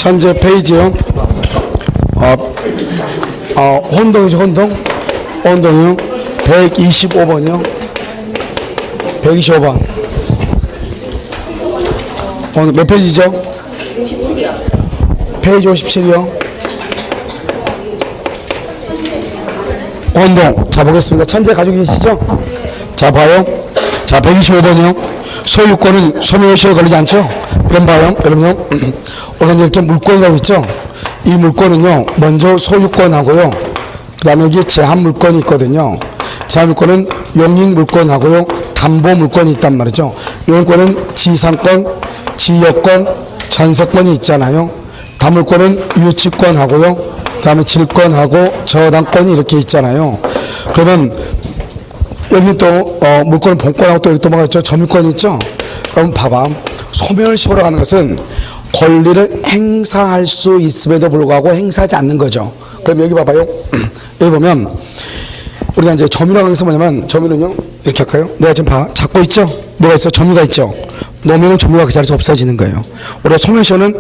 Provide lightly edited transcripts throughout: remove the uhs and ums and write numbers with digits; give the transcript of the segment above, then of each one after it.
천재 페이지요. 혼동이죠, 혼동. 혼동이요. 125번이요. 125번. 오늘 몇 페이지죠? 57이요. 페이지 57이요. 혼동. 자, 보겠습니다. 천재 가지고 계시죠? 자, 봐요. 자, 125번이요. 소유권은 소멸시효에 걸리지 않죠? 그럼 봐요. 여러분요. 우리가 이렇게 물권이라고 했죠? 이 물권은요, 먼저 소유권하고요. 그 다음에 여기 제한물권이 있거든요. 제한물권은 용익물권하고요. 담보물권이 있단 말이죠. 용익권은 지상권, 지역권, 전세권이 있잖아요. 담물권은 유치권하고요. 그 다음에 질권하고 저당권이 이렇게 있잖아요. 그러면 여기 또 물권은 본권하고 또 여기 또 뭐가 있죠? 점유권이 있죠? 그럼 봐봐. 소멸시효라고 하는 것은 권리를 행사할 수 있음에도 불구하고 행사하지 않는 거죠. 그럼 여기 봐봐요. 여기 보면 우리가 이제 점유라고 하는 것은 뭐냐면, 점유는요 이렇게 할까요? 내가 지금 잡고 있죠? 뭐가 있어? 점유가 있죠? 놓으면 점유가 그 자리에서 없어지는 거예요. 우리가 소멸시효는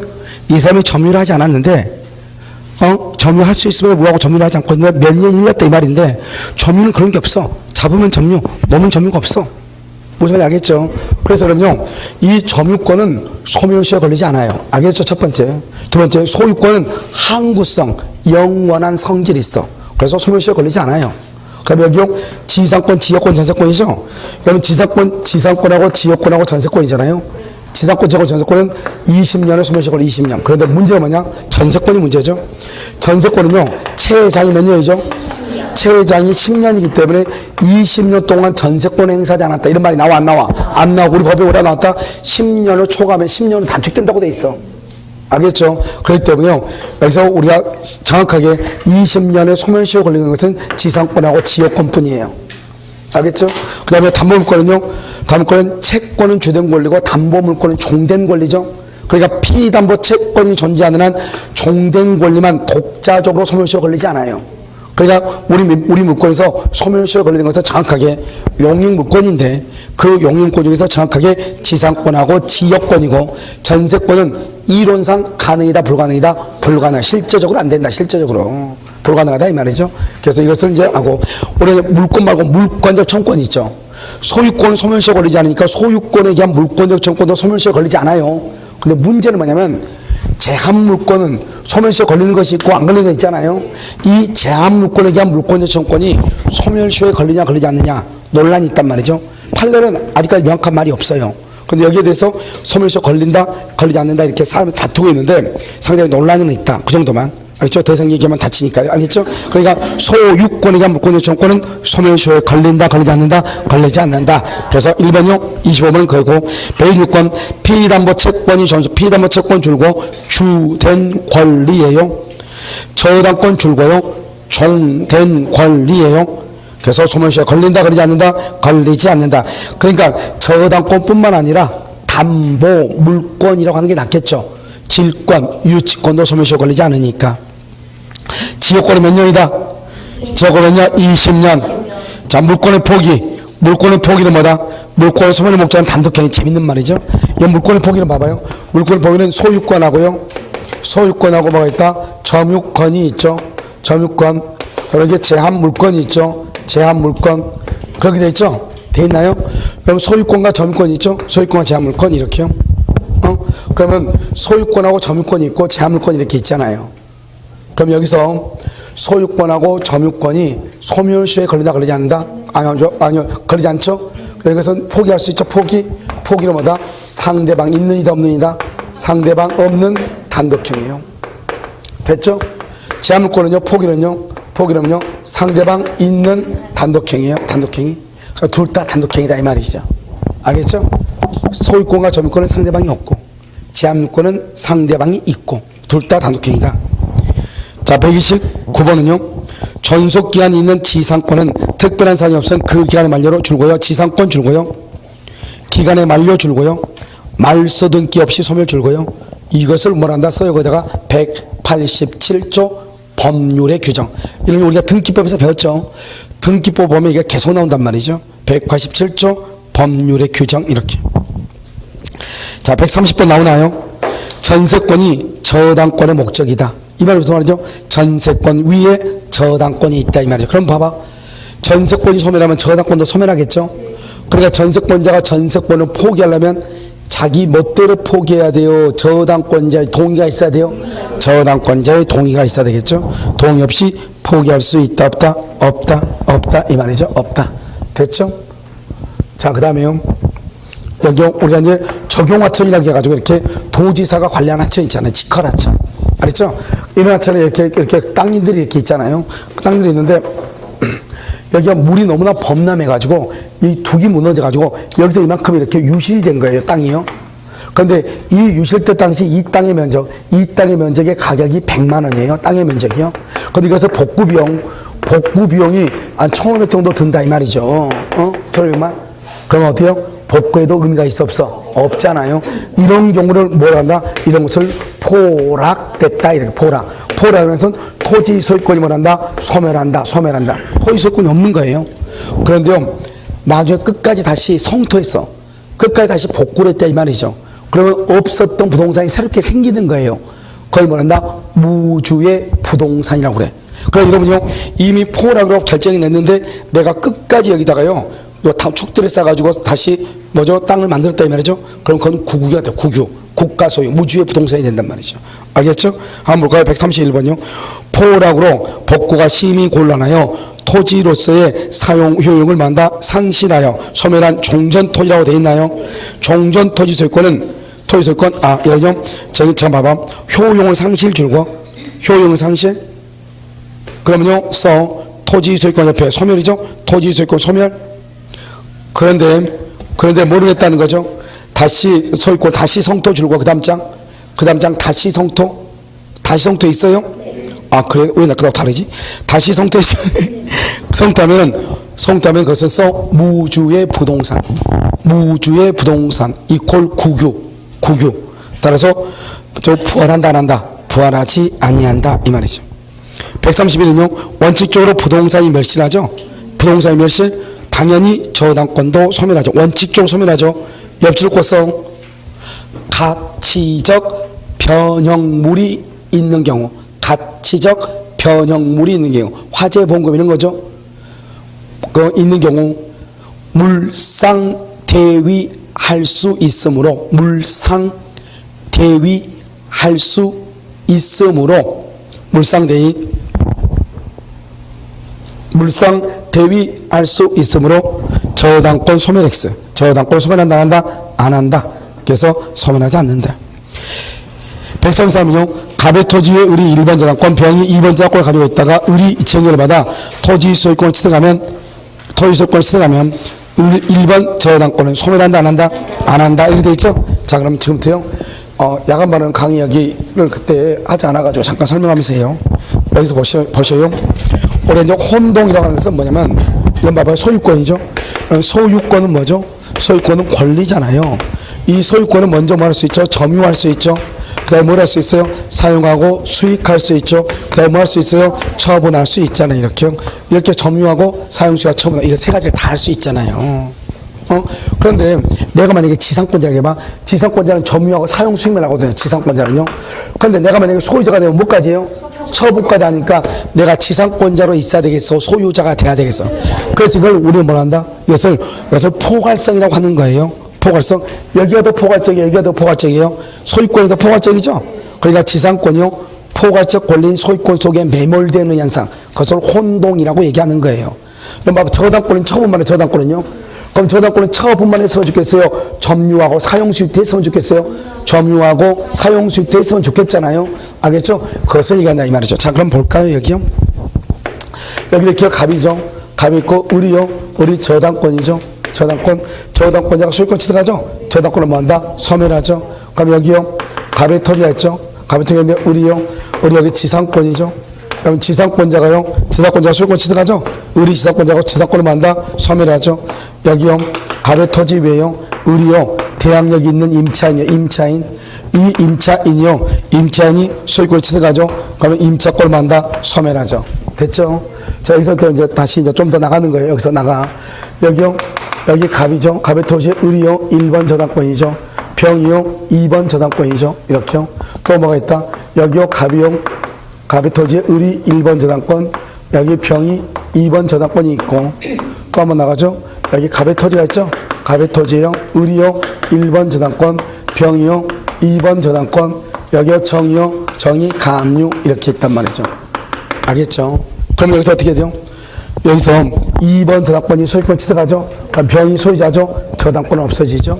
이 사람이 점유를 하지 않았는데 점유할 수 있음에도 불구하고 점유를 하지 않고 몇 년이 흘렀다 이 말인데, 점유는 그런 게 없어. 잡으면 점유, 놓으면 점유가 없어. 무슨 말인지 알겠죠? 그래서 그럼요, 이 점유권은 소멸시효에 걸리지 않아요. 알겠죠? 첫 번째. 두 번째, 소유권은 항구성, 영원한 성질이 있어. 그래서 소멸시효에 걸리지 않아요. 그럼 여기요, 지상권, 지역권, 전세권이죠? 그러면 지상권하고 지역권하고 전세권이잖아요? 지상권, 지역권, 전세권은 20년에 소멸시효 걸려, 20년. 그런데 문제가 뭐냐? 전세권이 문제죠? 전세권은요, 최장이 몇 년이죠? 최장이 10년이기 때문에 20년 동안 전세권 행사하지 않았다. 이런 말이 나와, 안 나와? 안 나오고, 우리 법에 오래 나왔다? 10년을 초과하면 10년은 단축된다고 돼 있어. 알겠죠? 그렇기 때문에요, 여기서 우리가 정확하게 20년의 소멸시효 걸리는 것은 지상권하고 지역권 뿐이에요. 알겠죠? 그 다음에 담보물권은요, 담보물권은 채권은 주된 권리고 담보물권은 종된 권리죠? 그러니까 피담보 채권이 존재하는 한 종된 권리만 독자적으로 소멸시효 걸리지 않아요. 그러니까 우리 물권에서 소멸시효에 걸리는 것은 정확하게 용익물권인데, 그 용익물권 중에서 정확하게 지상권하고 지역권이고, 전세권은 이론상 가능이다, 불가능이다? 불가능. 실제적으로 안 된다. 실제적으로 불가능하다 이 말이죠. 그래서 이것을 이제 하고, 우리는 물권 말고 물권적 청권이 있죠. 소유권은 소멸시효에 걸리지 않으니까 소유권에 대한 물권적 청권도 소멸시효에 걸리지 않아요. 근데 문제는 뭐냐면, 제한물권은 소멸시효에 걸리는 것이 있고 안 걸리는 것 있잖아요. 이 제한물권에 대한 물권적 청권이 소멸시효에 걸리냐 걸리지 않느냐 논란이 있단 말이죠. 판례는 아직까지 명확한 말이 없어요. 그런데 여기에 대해서 소멸시효 걸린다 걸리지 않는다 이렇게 사람이 다투고 있는데, 상당히 논란은 있다. 그 정도만. 알겠죠? 더 이상 얘기하면 다치니까요. 알겠죠? 그러니까 소유권에 대한 물권적 청권은 소멸시효에 걸린다 걸리지 않는다 걸리지 않는다. 그래서 1번요 25번은 그거고, 106번 피담보 채권이 전수, 피담보 채권 줄고 주된 권리예요. 저당권 줄고요 종된 권리예요. 그래서 소멸시효에 걸린다 걸리지 않는다 걸리지 않는다. 그러니까 저당권뿐만 아니라 담보 물권이라고 하는 게 낫겠죠. 질권, 유치권도 소멸시효에 걸리지 않으니까. 지역권은 몇 년이다? 지역권은요 20년. 자, 물권의 포기. 물권의 포기는 뭐다? 물권의 소멸의 목적은 단독행위. 재밌는 말이죠. 이 물권의 포기는 봐봐요. 물권의 포기는 소유권하고요, 소유권하고 뭐가 있다? 점유권이 있죠. 점유권. 여기 제한물권이 있죠. 제한물권. 그렇게 돼 있죠? 돼 있나요? 그럼 소유권과 점유권이 있죠. 소유권과 제한물권 이렇게요. 그러면 소유권하고 점유권이 있고 제한물권이 이렇게 있잖아요. 그럼 여기서 소유권하고 점유권이 소멸시효에 걸린다 걸리지 않는다? 아니요 걸리지 않죠? 여기서 포기할 수 있죠. 포기는 뭐다? 상대방 있는 이다 없는 이다? 상대방 없는 단독행위예요. 됐죠? 제한물권은요, 포기는요 상대방 있는 단독행위예요. 단독행위. 둘 다 단독행위다 이 말이죠. 알겠죠? 소유권과 점유권은 상대방이 없고, 제한물권은 상대방이 있고, 둘 다 단독행위다. 자, 129번은요 전속기한이 있는 지상권은 특별한 사항이 없으면 그 기간의 만료로 줄고요, 지상권 줄고요, 기간의 만료 줄고요, 말소등기 없이 소멸 줄고요. 이것을 뭐란다? 써요. 거기다가 187조 법률의 규정. 이런 거 우리가 등기법에서 배웠죠. 등기법 보면 이게 계속 나온단 말이죠. 187조 법률의 규정 이렇게. 자, 130번 나오나요? 전세권이 저당권의 목적이다. 이 말이 무슨 말이죠? 전세권 위에 저당권이 있다 이 말이죠. 그럼 봐봐. 전세권이 소멸하면 저당권도 소멸하겠죠. 그러니까 전세권자가 전세권을 포기하려면 자기 멋대로 포기해야 돼요. 저당권자의 동의가 있어야 돼요. 저당권자의 동의가 있어야 되겠죠. 동의 없이 포기할 수 있다 없다? 없다 없다 이 말이죠. 없다. 됐죠? 자, 그 다음에요. 여기 우리가 이제 적용하천이라고 해가지고 이렇게 도지사가 관리한 하천 있잖아요. 직허하천. 알았죠? 이런 하천에 이렇게 땅님들이 이렇게 있잖아요. 땅들이 있는데 여기가 물이 너무나 범람해가지고 이 둑이 무너져가지고 여기서 이만큼 이렇게 유실이 된 거예요. 땅이요. 그런데 이 유실때 당시 이 땅의 면적의 가격이 100만 원이에요. 땅의 면적이요. 그런데 이것을 복구 비용이 한 1,500 정도 든다 이 말이죠. 1,500만? 그러면 어때요? 복구에도 의미가 있어 없어? 없잖아요. 이런 경우를 뭐라 한다? 이런 것을 포락됐다 이렇게 포락하는 것은 토지 소유권이 뭐란다? 소멸한다. 토지 소유권이 없는 거예요. 그런데요, 나중에 끝까지 다시 성토했어. 끝까지 다시 복구를 했다 이 말이죠. 그러면 없었던 부동산이 새롭게 생기는 거예요. 그걸 뭐란다? 무주의 부동산이라고 그래. 그러니까 여러분요, 이미 포락으로 결정이 냈는데 내가 끝까지 여기다가요, 다 축들을 쌓아가지고 다시 땅을 만들었다 이 말이죠. 그럼 그건 구국이 돼. 국가 소유 무주의 부동산이 된단 말이죠. 알겠죠? 한번 볼까요? 131번요. 포락으로 복구가 심히 곤란하여 토지로서의 사용 효용을 만다 상실하여 소멸한 종전토지라고 되어 있나요? 종전토지 소유권은 이러죠. 제가 봐봐. 효용을 상실 줄고 효용을 상실. 그러면요, 토지 소유권 옆에 소멸이죠. 토지 소유권 소멸. 그런데 모르겠다는 거죠. 다시 소유권 다시 성토 줄고 그 다음 장 다시 성토 있어요? 아, 그래? 왜 나하고 다르지? 다시 성토 있어. 성토하면 그것은 무주의 부동산 이퀄 국유. 따라서 저 부활한다 안 한다? 부활하지 아니한다 이 말이죠. 131은요. 원칙적으로 부동산이 멸실하죠. 부동산이 멸실. 당연히 저당권도 소멸하죠. 원칙적으로 소멸하죠. 옆줄 꽂성 가치적 변형물이 있는 경우, 화재 봉급 이런 거죠. 그 있는 경우 물상 대위할 수 있으므로 물상 대위할 수 있으므로 저당권 소멸 X. 저당권 소멸한다 안 한다? 안 한다. 그래서 소멸하지 않는다. 133은요. 갑의 토지의 을이 1번 저당권, 병이 2번 저당권을 가지고 있다가 을이 이청료를 받아 토지 소유권을 취득하면 1번 저당권은 소멸한다 안 한다? 안 한다. 이렇게 되어 있죠? 자, 그럼 지금부터요. 야간 발언 강의 이야기를 그때 하지 않아가지고 잠깐 설명하면서 해요. 여기서 보셔요. 올해 이제 혼동이라고 하는 것은 뭐냐면, 이건 봐봐요. 소유권이죠. 소유권은 뭐죠? 소유권은 권리잖아요. 이 소유권은 먼저 뭐 할 수 있죠? 점유할 수 있죠. 그 다음에 뭘 할 수 있어요? 사용하고 수익할 수 있죠. 그 다음에 뭐 할 수 있어요? 처분할 수 있잖아요. 이렇게 점유하고 사용, 수익, 처분하고 이거 세 가지를 다 할 수 있잖아요. 그런데 내가 만약에 지상권자라고 해봐. 지상권자는 점유하고 사용, 수익만 하거든요. 지상권자는요. 그런데 내가 만약에 소유자가 되면 뭐까지 해요? 처분까지 하니까 내가 지상권자로 있어야 되겠어? 소유자가 돼야 되겠어? 그래서 이걸 우리는 뭘 한다? 이것을 포괄성이라고 하는 거예요. 포괄성. 여기가 더 포괄적이에요. 여기가 더 포괄적이에요. 소유권이 더 포괄적이죠. 그러니까 지상권이요. 포괄적 권리인 소유권 속에 매몰되는 현상. 그것을 혼동이라고 얘기하는 거예요. 그럼 봐봐. 저당권은 처분만 해. 저당권은요. 그럼 저당권은 처분만 했으면 좋겠어요? 점유하고 사용수익도 했으면 좋겠어요? 점유하고 사용수익도 했으면 좋겠잖아요. 알겠죠? 그것을 얘기한다 이 말이죠. 자, 그럼 볼까요? 여기요. 여기 이렇게 갑이죠. 갑이 있고 을이요. 을이 저당권이죠. 저당권자가 소유권 취득하죠. 저당권을 뭐 한다? 소멸하죠. 그럼 여기요. 갑의 토지가 있죠. 갑의 토지인데 을이요. 을이 여기 지상권이죠. 그럼 지상권자가 소유권 취득하죠. 을이 지상권자고 지상권을 뭐 한다? 소멸하죠. 여기요. 갑의 토지 외에요. 을이요. 대항력이 있는 임차인. 이 임차인이 소유권을 취득하죠. 그러면 임차권을 뭐 한다? 소멸하죠. 됐죠? 자, 여기서부터 이제 다시 좀 더 나가는 거예요. 여기서 나가. 여기요. 여기 갑이죠. 갑의 토지의 을이요. 1번 저당권이죠. 병이요 2번 저당권이죠. 이렇게요. 또 뭐가 있다? 여기요 갑이요. 갑이 토지의 을이 1번 저당권, 여기 병이 2번 저당권이 있고, 또 한번 나가죠. 여기 갑의 토지가 있죠. 갑의 토지에요 을이요 1번 저당권, 병이요 2번 저당권, 여기요 정이요, 정이 가압류 이렇게 있단 말이죠. 알겠죠? 그럼 여기서 어떻게 돼요? 여기서 2번 저당권이 소유권 취득하죠. 그럼 병이 소유자죠. 저당권은 없어지죠.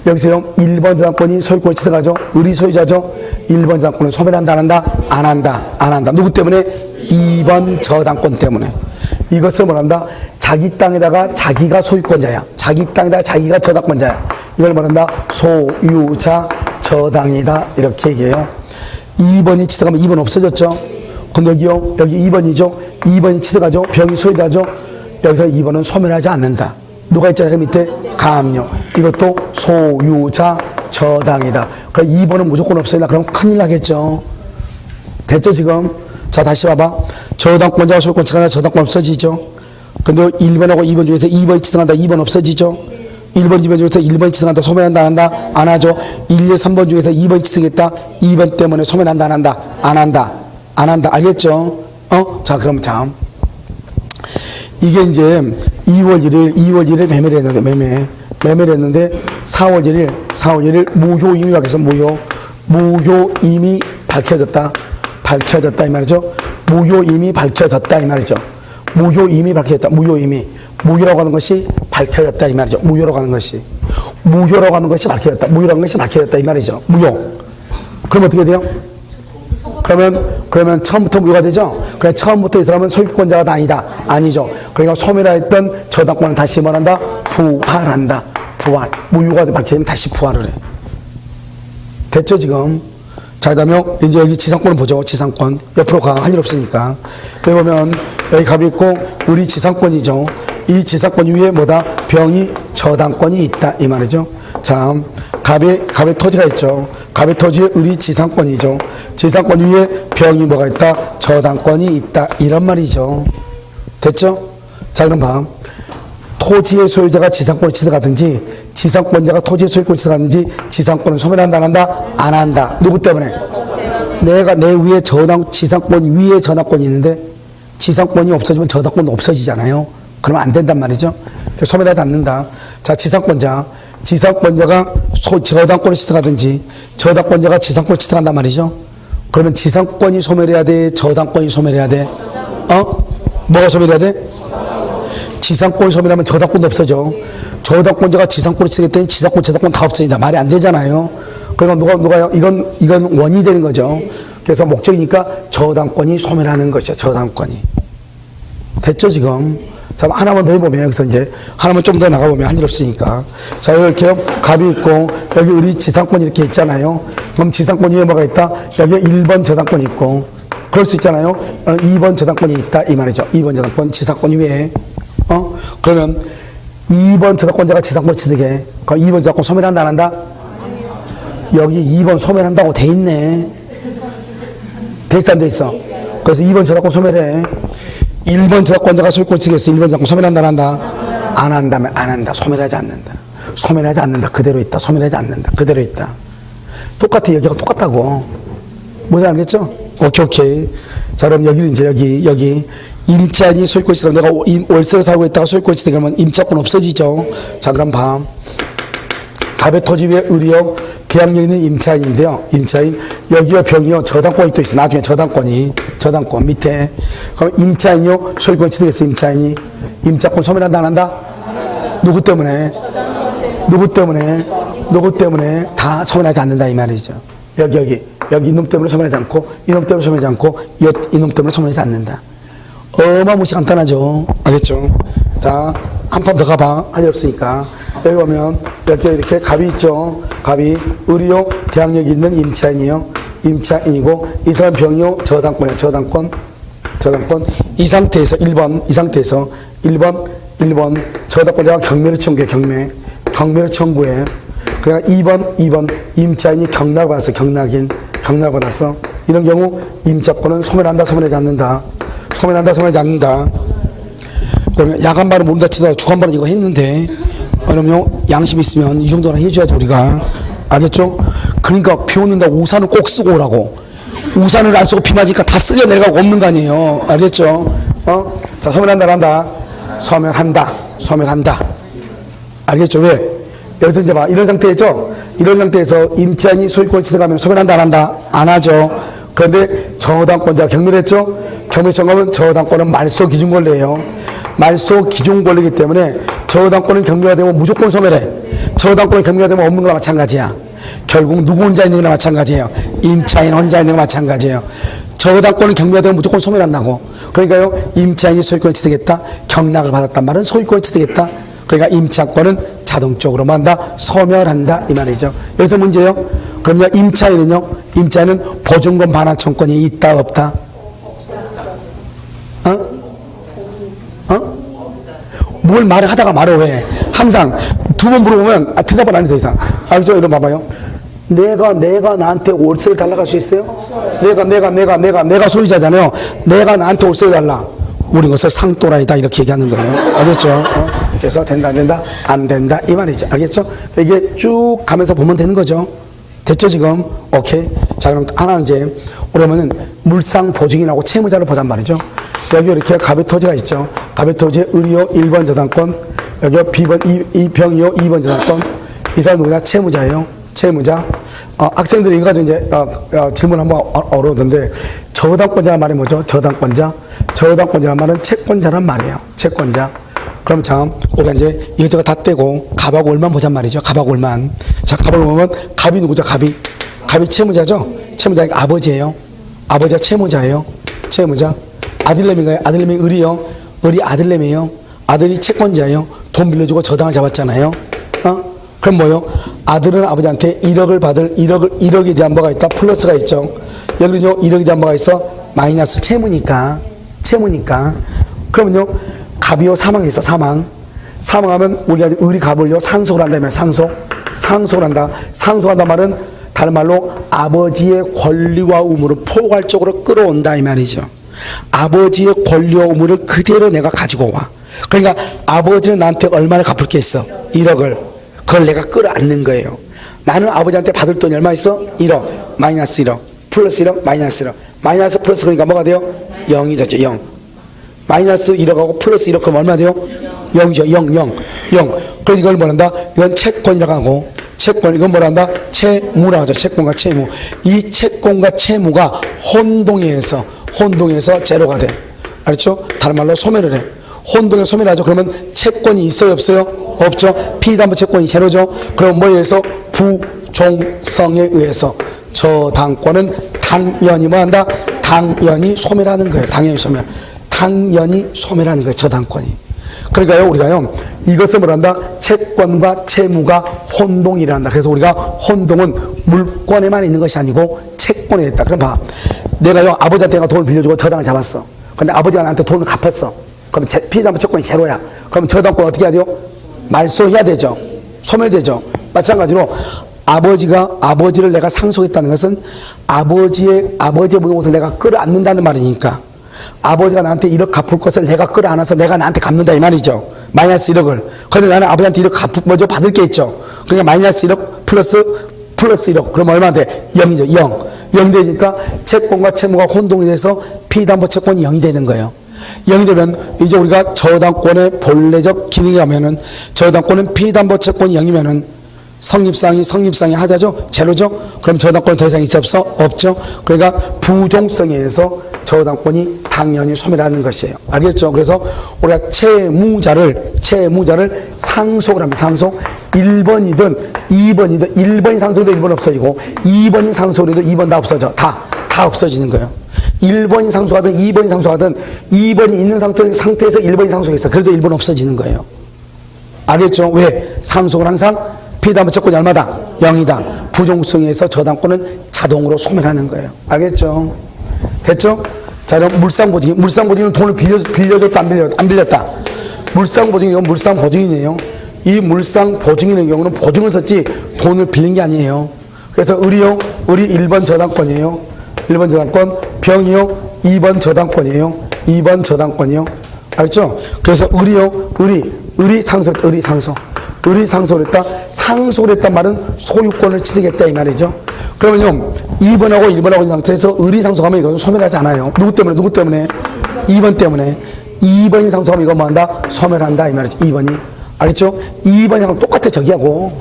여기서요 1번 저당권이 소유권 취득하죠. 을이 소유자죠. 1번 저당권은 소멸한다 안 한다? 안 한다. 안 한다. 누구 때문에? 2번 저당권 때문에. 이것을 뭐란다? 자기 땅에다가 자기가 소유권자야. 자기 땅에다가 자기가 저당권자야. 이걸 뭐란다? 소유자 저당이다. 이렇게 얘기해요. 2번이 취득하면 2번 없어졌죠. 근데 여기요, 여기 2번이죠. 2번이 취득하죠. 병이 소유자죠. 여기서 2번은 소멸하지 않는다. 누가 있잖아요. 그 밑에 가압류. 이것도 소유자 저당이다. 그럼 2번은 무조건 없어진다. 그럼 큰일 나겠죠. 됐죠 지금? 자 다시 봐봐. 저당권자가 소유권 취득한다. 저당권 없어지죠. 근데 1번하고 2번 중에서 2번이 취득한다. 2번 없어지죠. 1번, 2번 중에서 1번이 취득한다. 소멸한다 안 한다? 안 하죠. 1, 2, 3번 중에서 2번이 취득했다. 2번 때문에 소멸한다 안 한다? 안 한다. 안 한다. 알겠죠? 자 그럼 참. 이게 이제 2월 1일 매매를 했는데, 매매를 했는데, 4월 1일 무효임이 밝혀서 무효임이 밝혀졌다. 이 말이죠. 무효임이 밝혀졌다. 이 말이죠. 무효임이 밝혀졌다. 무효라고 하는 것이 밝혀졌다. 이 말이죠. 무효라고 하는 것이 밝혀졌다. 무효라는 것이 밝혀졌다. 이 말이죠. 무효. 그럼 어떻게 돼요? 그러면 처음부터 무효가 되죠? 그래, 처음부터 이 사람은 소유권자가 다 아니다. 아니죠. 그러니까 소멸했던 저당권을 다시 뭐한다? 부활한다. 부활. 무효가 밝혀지면 다시 부활을 해. 됐죠, 지금? 자, 그 다음에 이제 여기 지상권을 보죠. 지상권. 옆으로 가. 할 일 없으니까. 여기 보면 여기 갑이 있고, 을이 지상권이죠. 이 지상권 위에 뭐다? 병이 저당권이 있다. 이 말이죠. 자, 갑의 토지가 있죠. 갑의 토지에 을이 지상권이죠. 지상권 위에 병이 뭐가 있다? 저당권이 있다. 이런 말이죠. 됐죠? 자, 그럼 봐. 토지의 소유자가 지상권을 취득하든지 지상권자가 토지의 소유권을 취득하든지 지상권은 소멸한다 안 한다? 안 한다. 누구 때문에? 내가 내 위에 지상권 위에 저당권이 있는데 지상권이 없어지면 저당권도 없어지잖아요. 그러면 안 된단 말이죠. 소멸하지 않는다. 자, 지상권자가 저당권을 취득하든지 저당권자가 지상권을 취득한단 말이죠. 그러면 지상권이 소멸해야 돼? 저당권이 소멸해야 돼? 뭐가 소멸해야 돼? 지상권이 소멸하면 저당권도 없어져. 저당권자가 지상권을 취득했더니 지상권, 저당권 다 없어진다. 말이 안 되잖아요. 그러니까 누가요? 이건 원인이 되는 거죠. 그래서 목적이니까 저당권이 소멸하는 것이죠. 저당권이. 됐죠, 지금? 자, 하나만 더 해보면, 여기서 이제, 하나만 좀 더 나가보면 할 일 없으니까. 자, 이렇게 갑이 있고, 여기 우리 지상권이 이렇게 있잖아요. 그럼 지상권 위에 뭐가 있다? 여기 1번 저당권이 있고, 그럴 수 있잖아요. 2번 저당권이 있다. 이 말이죠. 2번 저당권, 지상권 위에. 그러면 2번 저당권자가 지상권 취득해. 그럼 2번 저당권 소멸한다, 안 한다? 여기 2번 소멸한다고 돼 있네. 돼 있어, 안 돼 있어? 그래서 2번 저당권 소멸해. 1번 저당권자가 소유권 취득했어. 1번 저당권 소멸한다, 안 한다? 안 한다면 안 한다. 소멸하지 않는다. 소멸하지 않는다. 그대로 있다. 소멸하지 않는다. 그대로 있다. 똑같아. 여기가 똑같다고. 뭔지 알겠죠? 오케이. 자, 그럼 여기는 이제 여기 임차인이 소유권 취득, 내가 월세로 살고 있다가 소유권 취득하면 임차권 없어지죠. 자, 그럼 봐. 갑의 토지 위에 을이요. 계약력 있는 임차인인데요. 임차인. 여기요, 병이요. 저당권이 또 있어. 나중에 저당권 밑에. 그럼 임차인이요. 소유권 취득했어. 임차인이. 임차권 소멸한다, 안 한다? 누구 때문에? 다 소멸하지 않는다. 이 말이죠. 여기 이놈 때문에 소멸하지 않고, 이놈 때문에 소멸하지 않고, 이놈 때문에 소멸하지 않는다. 어마무시 간단하죠. 알겠죠? 자, 한 판 더 가봐. 할 일 없으니까. 여기 보면, 이렇게 갑이 있죠. 갑이, 을이요, 계약력이 있는 임차인이고, 이 사람 병이요, 저당권. 이 상태에서 1번, 저당권자가 경매를 청구해, 경매를 청구해. 그러니까 2번, 임차인이 경락을 받았어. 이런 경우, 임차권은 소멸한다, 소멸하지 않는다. 그러면 야간반은 모른다 치더라도 주간반은 이거 했는데, 그러면 양심 있으면 이 정도는 해줘야지, 우리가. 알겠죠? 그러니까 비 오는데 우산을 꼭 쓰고 오라고. 우산을 안 쓰고 비 맞으니까 다 쓸려 내려가고 없는 거 아니에요. 알겠죠? 자, 소멸한다, 한다. 소멸한다, 소멸한다. 알겠죠? 왜? 여기서 이제 봐. 이런 상태죠? 이런 상태에서 임차인이 소유권 취득하면 소멸한다, 안 한다? 안 하죠. 그런데 저당권자가 경멸했죠? 경멸 청구하면 저당권은 말소 기준 권리예요. 말소 기준 권리이기 때문에 저당권은 경멸가 되면 무조건 소멸해. 저당권이 경멸가 되면 없는 거나 마찬가지야. 결국 누구 혼자 있는 거나 마찬가지예요. 임차인 혼자 있는 거나 마찬가지예요. 저당권은 경멸가 되면 무조건 소멸한다고. 그러니까요, 임차인이 소유권을 취득했다, 경락을 받았단 말은 소유권을 취득했다. 그러니까 임차권은 자동적으로 만다, 소멸한다 이 말이죠. 여기서 문제예요. 그럼요, 임차인은 보증금 반환 청구권이 있다 없다? 뭘 말을 하다가 말어. 왜? 항상 두 번 물어보면 대답을 안 해서 이상. 알죠? 이런 봐봐요. 내가 나한테 월세를 달라고 할 수 있어요? 내가 소유자잖아요. 내가 나한테 월세를 달라. 우리 것을 상또라이다 이렇게 얘기하는 거예요. 알겠죠? 그래서 된다 안 된다? 안 된다 이 말이죠. 알겠죠? 이게 쭉 가면서 보면 되는 거죠. 됐죠 지금? 오케이. 자, 그럼 하나는 이제 그러면은 물상 보증인하고 채무자를 보단 말이죠. 여기 이렇게 갑의 토지가 있죠. 갑의 토지의 을이요 1번 저당권, 여기 B번 2병이요 2번 저당권. 이 사람 누구냐? 채무자예요. 채무자. 학생들이 이거 가지고 이제 질문 한번 어려우던데, 저당권자란 말이 뭐죠? 저당권자란 말은 채권자란 말이에요. 채권자. 그럼 참 우리가 이제 이것저것 다 떼고 갑하고 을만 보잔 말이죠. 갑하고 을만. 자, 갑을 보면 갑이 누구죠? 갑이 채무자죠. 채무자가 아버지예요. 아버지가 채무자예요. 채무자. 아들내미가요? 아들내미 을이요. 을이 아들내미예요. 아들이 채권자예요. 돈 빌려주고 저당을 잡았잖아요. 그럼 뭐요? 아들은 아버지한테 1억을 받을 1억에 대한 뭐가 있다? 플러스가 있죠. 여기는요 1억에 대한 뭐가 있어? 마이너스 채무니까. 그러면요 갑이요 사망이 있어. 사망하면 우리가 을이 갑을요 상속을 한다면 상속을 한다. 상속한다 말은 다른 말로 아버지의 권리와 의무를 포괄적으로 끌어온다 이 말이죠. 아버지의 권리와 의무를 그대로 내가 가지고 와. 그러니까 아버지는 나한테 얼마나 갚을 게 있어? 1억을. 그걸 내가 끌어안는 거예요. 나는 아버지한테 받을 돈이 얼마 있어? 1억. 마이너스 1억. 플러스 1억. 마이너스 1억. 마이너스 플러스 그러니까 뭐가 돼요? 0이 되죠. 0. 마이너스 1억하고 플러스 1억 그럼 얼마 돼요? 0이죠. 0. 그래서 이걸 뭐란다? 이건 채권이라고 하고, 이건 뭐란다? 채무라고 하죠. 채권과 채무. 이 채권과 채무가 혼동해서 제로가 돼. 알죠? 다른 말로 소멸을 해. 혼동에 소멸하죠. 그러면 채권이 있어요? 없어요? 없죠. 피담보 채권이 제로죠. 그럼 뭐에 의해서? 부종성에 의해서 저당권은 당연히 뭐한다? 당연히 소멸하는 거예요. 당연히 소멸하는 거예요. 저당권이. 그러니까요 우리가요 이것을 뭐란다? 채권과 채무가 혼동이란다. 그래서 우리가 혼동은 물권에만 있는 것이 아니고 채권에 있다. 그럼 봐. 내가요 아버지한테 내가 돈을 빌려주고 저당을 잡았어. 근데 아버지가 나한테 돈을 갚았어. 그럼 피담보 채권이 제로야. 그럼 저당권 어떻게 해야 돼요? 말소해야 되죠. 소멸되죠. 마찬가지로 아버지를 내가 상속했다는 것은 아버지의 모든 것을 내가 끌어안는다는 말이니까, 아버지가 나한테 1억 갚을 것을 내가 끌어안아서 내가 나한테 갚는다 이 말이죠. 마이너스 1억을. 그런데 나는 아버지한테 1억 받을 게 있죠. 그러니까 마이너스 1억 플러스 1억. 그럼 얼마 돼? 0이죠. 0 되니까 채권과 채무가 혼동이 돼서 피담보 채권이 0이 되는 거예요. 0이 되면 이제 우리가 저당권의 본래적 기능이 하면은, 저당권은 피담보 채권이 0이면은 성립상이 하자죠? 제로죠? 그럼 저당권은 더 이상 있어 없어? 없죠? 그러니까 부종성에 의해서 저당권이 당연히 소멸하는 것이에요. 알겠죠? 그래서 우리가 채무자를 상속을 합니다. 상속. 1번이든 2번이든 1번이 상속도 1번 없어지고 2번이 상속을 해도 2번 다 없어져. 다 없어지는 거예요. 1번이 상속하든 2번이 상속하든 2번이 있는 상태에서 1번이 상속했어. 그래도 1번 없어지는 거예요. 알겠죠? 왜? 상속은 항상 피담보 채권이 얼마다? 0이다. 부종성에서 저당권은 자동으로 소멸하는 거예요. 알겠죠? 됐죠? 자, 그럼 물상보증은 돈을 빌려줬다 안 빌렸다? 물상보증이건 물상보증이네요. 이 물상보증인의 경우는 보증을 썼지 돈을 빌린 게 아니에요. 그래서 을이 1번 저당권이에요. 1번 저당권. 병이요 2번 저당권이에요. 2번 저당권이요. 알죠? 그래서 을이 상속. 을이 상속을 했다. 상속을 했단 말은 소유권을 취득했다 이 말이죠. 그러면요 2번하고 1번하고 있는 상태에서 을이 상속하면 이건 소멸하지 않아요. 누구 때문에? 누구 때문에? 2번 때문에. 2번이 상속하면 이거 뭐한다? 소멸한다 이 말이죠. 2번이. 알겠죠? 2번이랑 똑같아 저기하고.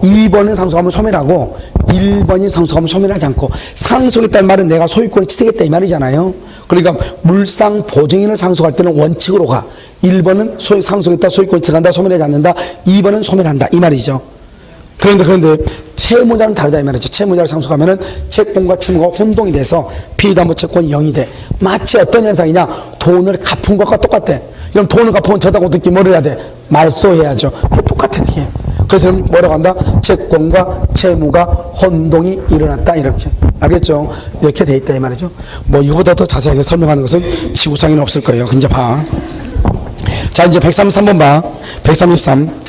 2번은 상속하면 소멸하고 1번이 상속하면 소멸하지 않고, 상속했다는 말은 내가 소유권을 취득했다 이 말이잖아요. 그러니까 물상 보증인을 상속할 때는 원칙으로 가. 1번은 상속했다, 소유권 취득한다, 소멸하지 않는다. 2번은 소멸한다 이 말이죠. 그런데 채무자는 다르다 이 말이죠. 채무자를 상속하면은 채권과 채무가 혼동이 돼서 피담보 채권이 0이 돼. 마치 어떤 현상이냐? 돈을 갚은 것과 똑같아. 그럼 돈을 갚으면 저다고 듣기 뭐를 해야 돼? 말소해야죠. 똑같아 그게. 그래서 뭐라고 한다? 채권과 채무가 혼동이 일어났다 이렇게. 알겠죠? 이렇게 돼 있다 이 말이죠. 뭐 이거보다 더 자세하게 설명하는 것은 지구상에는 없을 거예요. 이제 봐. 자 이제 133번 봐. 133.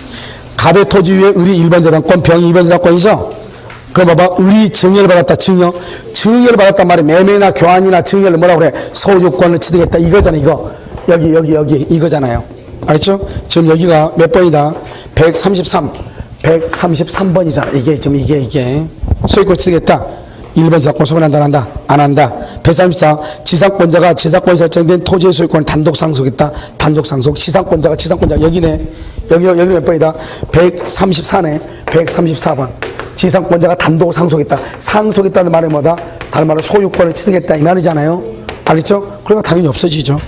갑의 토지 위에 을이 1번 저당권, 병이 2번 저당권이죠? 그럼 봐봐. 을이 증여를 받았다. 증여를 받았단 말이야. 매매나 교환이나 증여를 뭐라고 그래? 소유권을 취득했다. 이거잖아 이거. 여기 이거잖아요. 알겠죠? 지금 여기가 몇 번이다? 133번이잖아. 이게 소유권 취득했다. 1번 지상권 소멸한다, 안 한다? 안 한다. 134. 지상권자가 지상권이 설정된 토지의 소유권을 단독 상속했다. 단독 상속. 지상권자가 여기네. 여기 몇 번이다? 134네. 134번. 지상권자가 단독 상속했다. 상속했다는 말은 뭐다? 다른 말로 소유권을 취득했다 이 말이잖아요. 알겠죠? 그러면 당연히 없어지죠.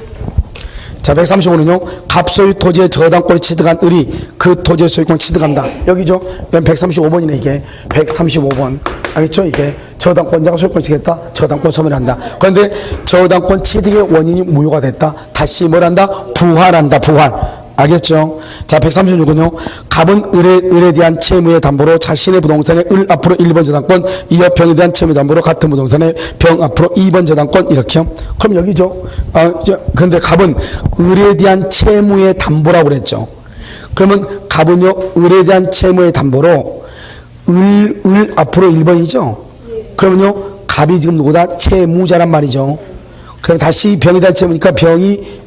자, 135는요, 갑소유 토지의 저당권을 취득한 을이 그 토지의 소유권을 취득한다. 여기죠? 135번이네, 이게. 135번. 알겠죠? 이게. 저당권자가 소유권을 취득했다. 저당권 소멸한다. 그런데 저당권 취득의 원인이 무효가 됐다. 다시 뭘 한다? 부활한다, 부활. 알겠죠? 자, 136은요, 갑은 을에 대한 채무의 담보로 자신의 부동산에 을 앞으로 1번 저당권, 이어 병에 대한 채무 담보로 같은 부동산에 병 앞으로 2번 저당권, 이렇게요. 그럼 여기죠. 근데 갑은 을에 대한 채무의 담보라고 그랬죠. 그러면 갑은요, 을에 대한 채무의 담보로 을 앞으로 1번이죠. 그러면요, 갑이 지금 누구다? 채무자란 말이죠. 그럼 다시 병에 대한 채무니까 병이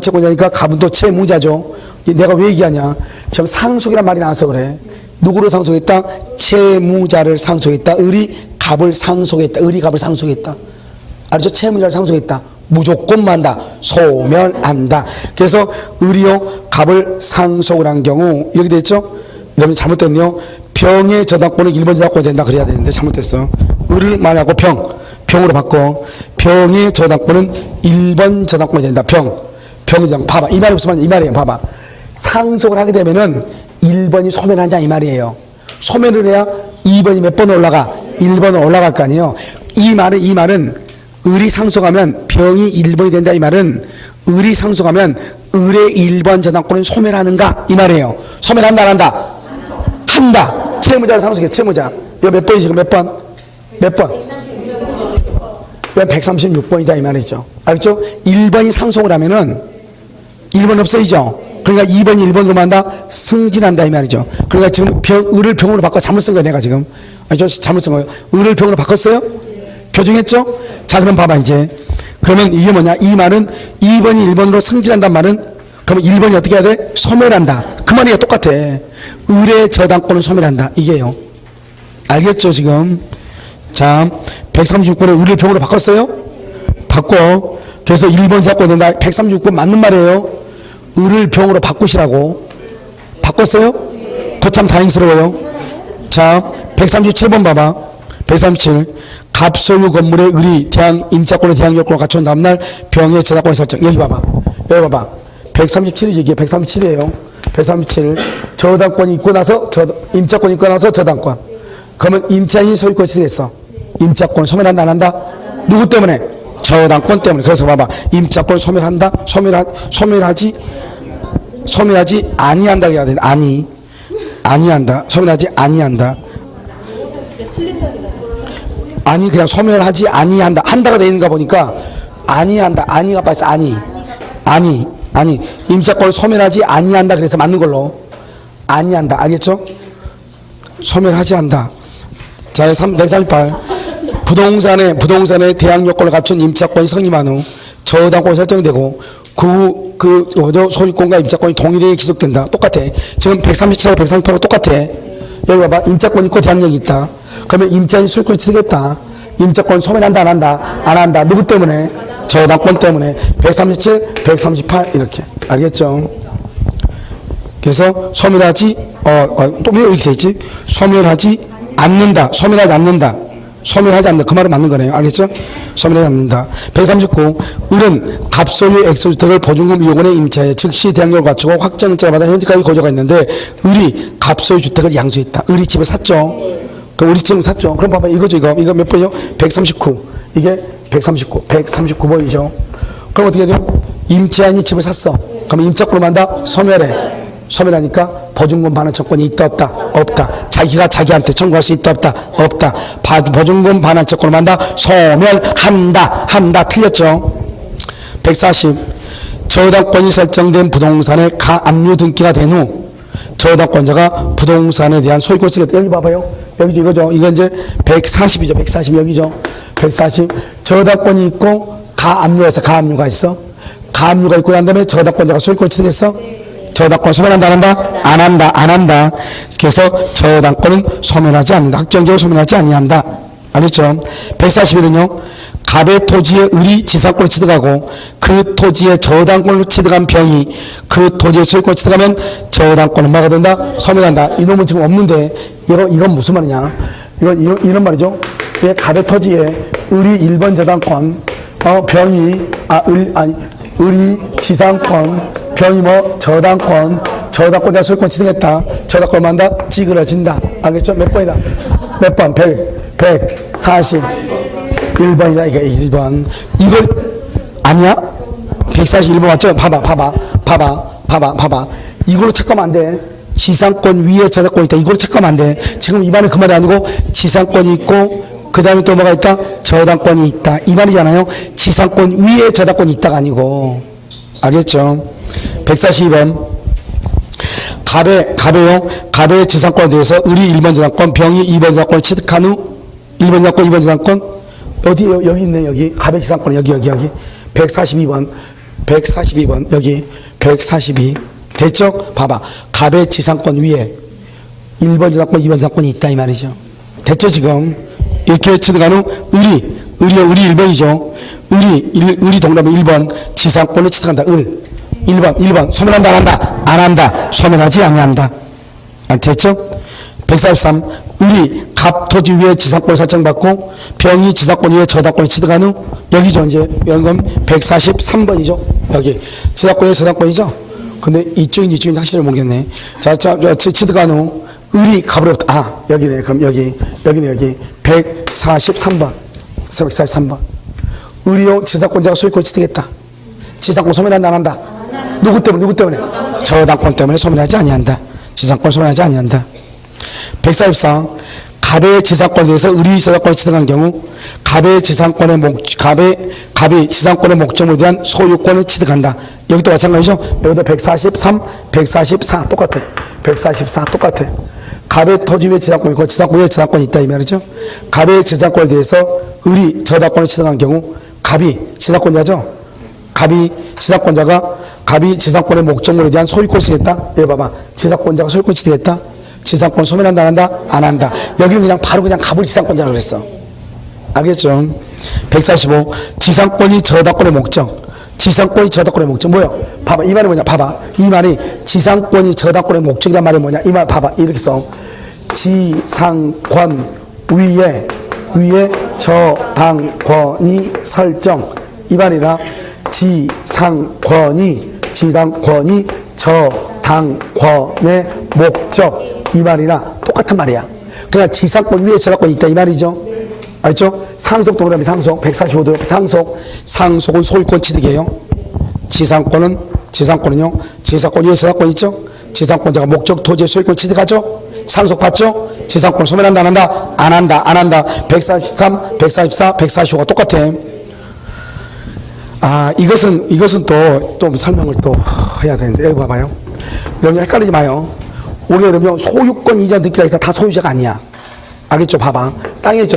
채권자니까 갑은 또 채무자죠. 내가 왜 얘기하냐? 지금 상속이란 말이 나와서 그래. 누구를 상속했다? 채무자를 상속했다. 을이 갑을 상속했다. 알죠? 채무자를 상속했다. 무조건 만다. 소멸한다. 그래서 을이요, 갑을 상속을 한 경우 이렇게 됐죠? 여러분 잘못됐네요. 병의 저당권은 1번 저당권이 된다 그래야 되는데 잘못됐어. 을을 말하고 병으로 바꿔. 병의 저당권은 1번 저당권이 된다. 병의 저당권. 봐봐. 이 말이 무슨 말이야? 이 말이에요. 봐봐. 상속을 하게 되면은 1번이 소멸하냐 이 말이에요. 소멸을 해야 2번이 몇 번 올라가? 1번은 올라갈 거 아니에요. 이 말은 을이 상속하면 병이 1번이 된다 이 말은 을이 상속하면 을의 1번 저당권은 소멸하는가 이 말이에요. 소멸한다 안 한다? 한다. 채무자를 상속해. 채무자. 이거 몇 번이지? 몇 번? 136번이다 이 말이죠. 알겠죠? 1번이 상속을 하면은 1번 없어지죠. 그러니까 2번이 1번으로 만다 승진한다 이 말이죠. 그러니까 지금 을을 병으로 바꿔 잘못 쓴 거야 내가 지금. 알죠? 잘못 쓴 거예요. 을을 병으로 바꿨어요? 교정했죠? 자 그럼 봐봐 이제. 그러면 이게 뭐냐? 이 말은 2번이 1번으로 승진한다는 말은 그러면 1번이 어떻게 해야 돼? 소멸한다. 그 말이야 똑같아. 을의 저당권을 소멸한다. 이게요. 알겠죠 지금? 자 136번에 을을 병으로 바꿨어요? 바꿔. 그래서 1번 사건이 된다. 136번 맞는 말이에요. 을을 병으로 바꾸시라고. 바꿨어요? 그거 참 다행스러워요. 자 137번 봐봐. 137. 갑소유 건물의 을이 임차권의 대항 요건을 갖춘 다음날 병의 저당권을 설정. 여기 봐봐. 137이 이게 137이에요. 137. 저당권이 있고 나서 임차권이 있고 나서 저당권. 그러면 임차인이 소유권이 취득했어. 임차권 소멸한다 안 한다? 누구 때문에? 저당권 때문에. 그래서 봐봐. 임차권 소멸한다? 소멸하지 아니한다 해야 돼. 아니한다. 소멸하지 아니한다. 아니 그냥 소멸하지 아니한다. 한다가 돼 있는가 보니까 아니한다. 아니가 빠졌어. 아니. 임차권을 소멸하지 아니한다. 그래서 맞는 걸로. 아니한다. 알겠죠? 소멸하지 않다. 자, 138. 부동산의 대항 요건을 갖춘 임차권이 성립한 후 저당권이 설정되고 소유권과 임차권이 동일하게 기속된다. 똑같아. 지금 137하고 138하고 똑같아. 여기 봐봐. 임차권 있고 대항력이 있다. 그러면 임차인이 소유권을 취득했다. 임차권 소멸한다, 안 한다? 안 한다. 누구 때문에? 저당권 때문에. 137, 138 이렇게. 알겠죠? 그래서 소멸하지, 또 왜 이렇게 돼 있지? 소멸하지 않는다. 소멸하지 않는다. 소멸하지 않는다. 그 말은 맞는 거네요. 알겠죠? 소멸하지 않는다. 139. 을은 갑소유 액소주택을 보증금 이용권에 임차해 즉시 대항력을 갖추고 확정일자를 받아 현재까지 거주가 있는데 을이 갑소유 주택을 양수했다. 을이 집을 샀죠. 그럼 우리 집을 샀죠. 그럼 봐봐. 이거죠. 이거 몇 번이요? 139. 이게 139. 139번이죠. 그럼 어떻게 돼요? 임차인이 집을 샀어. 그러면 임차권을 만다? 소멸해. 소멸하니까 보증금 반환 채권이 있다 없다? 없다. 자기가 자기한테 청구할 수 있다 없다? 없다. 보증금 반환 채권을 만다? 소멸한다. 한다. 틀렸죠? 140. 저당권이 설정된 부동산의 가압류 등기가 된 후 저당권자가 부동산에 대한 소유권을 쓰겠다. 여기 봐봐요. 여기 이거죠. 이건 이제 140이죠. 140 여기죠. 140. 저당권이 있고 가압류에서 가압류가 있어. 가압류가 있고 난 다음에 저당권자가 소유권을 취득했어. 저당권 소멸한다, 안 한다? 안 한다, 안 한다. 그래서 저당권은 소멸하지 않는다. 확정적으로 소멸하지 아니한다. 알겠죠? 141은요, 갑의 토지에 을이 지상권을 취득하고 그 토지에 저당권을 취득한 병이 그 토지에 소유권을 취득하면 저당권은 뭐가 된다? 소멸한다. 이놈은 지금 없는데, 이건 무슨 말이냐? 이런 말이죠. 갑의 토지에 을이 1번 저당권, 병이, 을이 지상권, 병이 저당권자 소유권 취득했다. 저당권 만다? 찌그러진다. 알겠죠? 몇 번이다? 몇 번? 141번이다. 이게 1번. 이걸, 아니야? 141번 맞죠? 봐봐. 이걸로 착각하면 안 돼. 지상권 위에 저당권이 있다. 이걸로 착각하면 안 돼. 지금 이 말은 그 말이 아니고, 지상권이 있고, 그 다음에 또 뭐가 있다? 저당권이 있다. 이 말이잖아요. 지상권 위에 저당권이 있다가 아니고. 알겠죠? 142번. 갑의 지상권에 대해서 을이 1번 저당권, 병이 2번 저당권을 취득한 후 1번 저당권, 2번 저당권 어디에요? 여기 있네. 여기 갑의 지상권 여기 142번 여기 142 됐죠? 봐봐. 갑의 지상권 위에 1번 저당권, 2번 저당권이 있다 이 말이죠. 됐죠 지금? 이렇게 취득한 후 을이 1번이죠. 을이 동남아 1번 지상권을 취득한다. 1번 소멸한다, 안 한다? 안 한다. 소멸하지 아니한다. 됐죠? 143. 을이 갑 토지 위에 지상권을 설정받고 병이 지상권 위에 저당권을 취득한 후 여기죠. 이제 이런 건 143번이죠. 여기 지상권 위에 저당권이죠. 근데 이쪽인지 확실히 모르겠네. 자, 취득한 후 을이 갑으로 여기네. 그럼 여기네. 여기 143번. 을이요 지상권자가 소유권을 취득했다. 지상권 소멸한다, 안 한다? 누구 때문에? 저당권 때문에 소멸하지 아니한다. 지상권 소멸하지 아니한다. 144. 갑의 지상권에 대해서 을이 저당권을 취득한 경우 갑이 지상권의 목적물에 대한 소유권을 취득한다. 여기도 마찬가지죠. 여기도 143, 144 똑같아. 144 똑같아. 갑의 토지 위에 지상권이 있고 지상권 위에 저당권이 있다 이 말이죠. 갑의 지상권에 대해서 을이 저당권을 취득한 경우 갑이 지상권자죠. 갑이 지상권의 목적물에 대한 소유권을 취득했다. 여기 봐봐. 지상권자가 소유권을 취득했다. 지상권 소멸한다, 안 한다? 안 한다. 여기는 그냥 바로 갑을 지상권자라고 그랬어. 알겠죠? 145. 지상권이 저당권의 목적. 뭐요? 봐봐. 이 말이 뭐냐? 봐봐. 이 말이 지상권이 저당권의 목적이란 말이 뭐냐? 이 말 봐봐. 이렇게 써. 지상권 위에 저당권이 설정. 이 말이라 지상권이 저당권의 목적. 이 말이나 똑같은 말이야. 그러니까 지상권 위에 저당권이 있다 이 말이죠. 알죠? 상속 동그라미 상속 145도 상속은 소유권 취득이에요. 지상권은요 지상권 위에 저당권 있죠. 지상권자가 목적 토지의 소유권 취득하죠. 상속 받죠. 지상권 소멸한다, 안 한다? 안 한다. 143, 144, 145가 똑같아. 이것은 또 설명을 또 해야 되는데 여기 봐봐요. 여러분 헷갈리지 마요. 우리 여러분 소유권 이전 등기가 있어. 다 소유자가 아니야. 알겠죠? 봐봐. 땅에 있죠.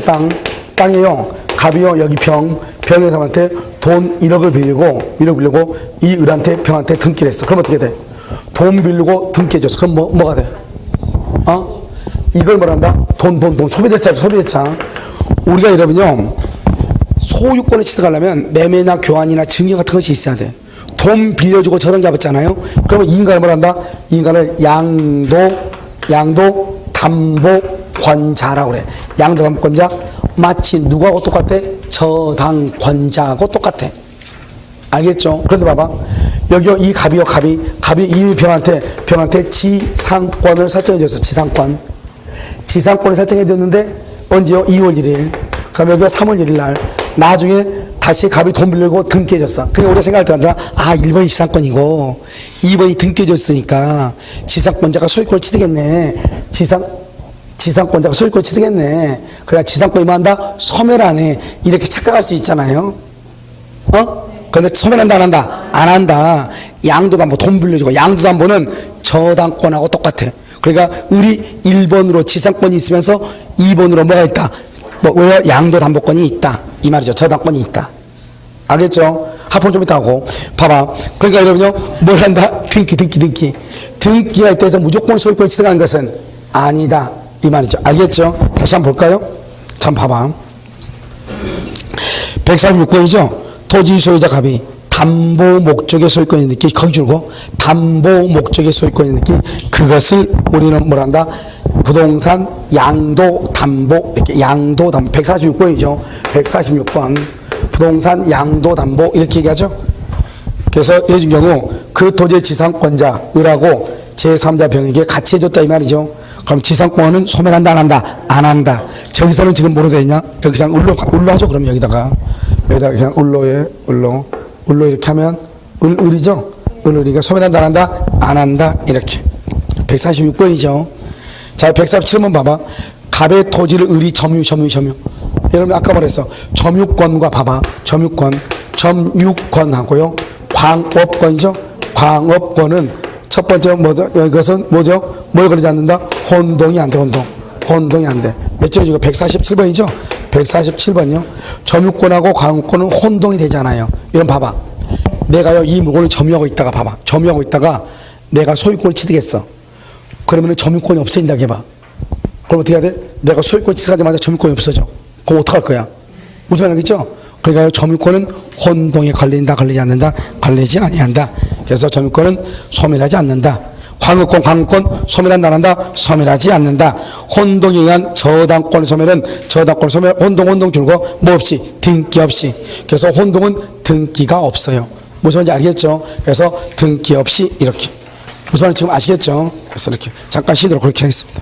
땅에요. 갑이요. 여기 병 병의 사람한테 돈 1억을 빌리고 이 을한테 병한테 등기를 했어. 그럼 어떻게 돼? 돈 빌리고 등기해줬어. 그럼 뭐가 돼? 이걸 뭐란다? 돈. 소비대차. 우리가 이러면요, 소유권을 취득하려면 매매나 교환이나 증여 같은 것이 있어야 돼. 돈 빌려주고 저당 잡았잖아요. 그러면 이 인간을 뭐란다? 이 인간을 양도 담보권자라고 그래. 양도 담보권자. 마치 누구하고 똑같아? 저당권자하고 똑같아. 알겠죠? 그런데 봐봐. 여기 이 갑이 이미 병한테 지상권을 설정해줬어. 지상권을 설정해줬는데 언제요? 2월 1일. 그럼 여기가 3월 1일 날. 나중에 다시 갑이 돈 빌리고 등기해줬어. 그러니까 우리가 생각할 때마다 1번이 지상권이고 2번이 등기해줬으니까 지상권자가 소유권을 취득했네. 지상권자가 소유권을 취득했네. 그래야 지상권이 뭐 한다? 소멸하네. 이렇게 착각할 수 있잖아요. 그런데 소멸한다 안 한다? 안 한다. 양도담보 돈 빌려주고, 양도담보는 저당권하고 똑같아. 그러니까 을이 1번으로 지상권이 있으면서 2번으로 뭐가 있다? 왜요? 양도담보권이 있다. 이 말이죠. 저당권이 있다. 알겠죠? 합본 좀 이따 하고. 봐봐. 그러니까 여러분요, 뭘 한다? 등기가 있다 해서 무조건 소유권을 취득하는 것은 아니다. 이 말이죠. 알겠죠? 다시 한번 볼까요? 참 봐봐. 136번이죠? 토지 소유자 갑이 담보 목적의 소유권이 있는 게 거기 줄고 담보 목적의 소유권이 있는 게 그것을 우리는 뭐란다? 부동산 양도 담보 이렇게 양도 담보 146번이죠. 146번 부동산 양도 담보 이렇게 얘기하죠. 그래서 예를 든 경우 그 토지의 지상권자 을하고 제3자 병에게 같이 해줬다 이 말이죠. 그럼 지상권은 소멸한다 안 한다? 안 한다. 저기서는 지금 뭐로 되어 있냐? 저기 그냥 을로 하죠. 그럼 여기다가 그냥 을로 이렇게 하면 을이죠. 을이가 소멸한다 안 한다? 안 한다. 이렇게 146번이죠. 자, 147번 봐봐. 갑의 토지를 을이 점유. 여러분 아까 말했어. 점유권과 봐봐. 점유권하고요. 광업권이죠. 광업권은 첫 번째 뭐죠? 이것은 뭐죠? 뭐에 걸리지 않는다? 혼동이 안 돼. 혼동이 안 돼. 몇 쪽이죠? 147번이죠. 147번이요. 점유권하고 광업권은 혼동이 되잖아요. 이런 봐봐. 내가요 이 물건을 점유하고 있다가 봐봐. 점유하고 있다가 내가 소유권을 취득했어. 그러면 점유권이 없어진다고 해봐. 그럼 어떻게 해야 돼? 내가 소유권 취득하자마자 점유권이 없어져. 그럼 어떡할 거야? 무슨 말이겠죠? 그러니까 점유권은 혼동에 걸린다, 걸리지 않는다, 걸리지 아니한다. 그래서 점유권은 소멸하지 않는다. 광업권 소멸한다 안 한다? 소멸하지 않는다. 혼동에 의한 저당권 소멸은 저당권 소멸 혼동 줄고 뭐 없이 등기 없이. 그래서 혼동은 등기가 없어요. 무슨 말인지 알겠죠? 그래서 등기 없이 이렇게. 무슨 말인지 지금 아시겠죠? 그래서 이렇게 잠깐 쉬도록 그렇게 하겠습니다.